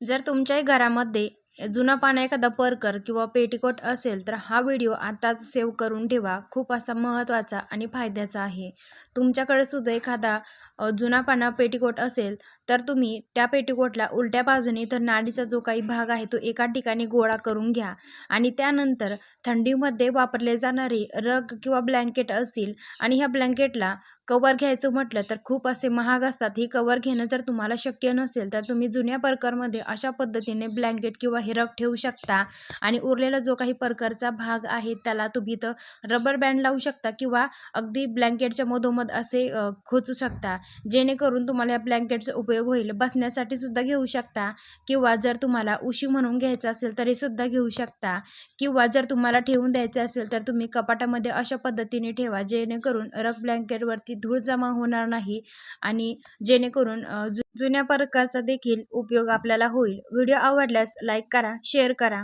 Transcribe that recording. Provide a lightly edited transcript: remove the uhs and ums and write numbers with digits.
जर तुमच्याही घरामध्ये जुना पाना एखादा परकर किंवा पेटिकोट असेल तर हा व्हिडिओ आताच सेव्ह करून ठेवा. खूप असा महत्त्वाचा आणि फायद्याचा आहे. तुमच्याकडे सुद्धा एखादा जुना पाना पेटिकोट असेल तर तुम्ही त्या पेटिकोटला उलट्या बाजूने तर नाडीचा जो काही भाग आहे तो एका ठिकाणी गोळा करून घ्या आणि त्यानंतर थंडीमध्ये वापरले जाणारे रग किंवा ब्लँकेट असतील आणि ह्या ब्लँकेटला कवर घ्यायचं म्हटलं तर खूप असे महाग असतात. ही कवर घेणं जर तुम्हाला शक्य नसेल तर तुम्ही जुन्या परकरमध्ये अशा पद्धतीने ब्लँकेट किंवा हे रग ठेवू शकता आणि उरलेला जो काही परकरचा भाग आहे त्याला तुम्ही इथं रबर बँड लावू शकता किंवा अगदी ब्लँकेटच्या मधोमध असे खोचू शकता, जेणेकरून तुम्हाला या ब्लँकेटचा उपयोग होईल. बसण्यासाठी सुद्धा घेऊ शकता किंवा जर तुम्हाला उशी म्हणून घ्यायचं असेल तरी सुद्धा घेऊ शकता किंवा जर तुम्हाला ठेवून द्यायचं असेल तर तुम्ही कपाटामध्ये अशा पद्धतीने ठेवा, जेणेकरून रग ब्लँकेटवरती धूळ जमा होणार नाही आणि जेणेकरून जुन्या प्रकारचा देखील उपयोग आपल्याला होईल. व्हिडिओ आवडल्यास लाईक करा, शेअर करा.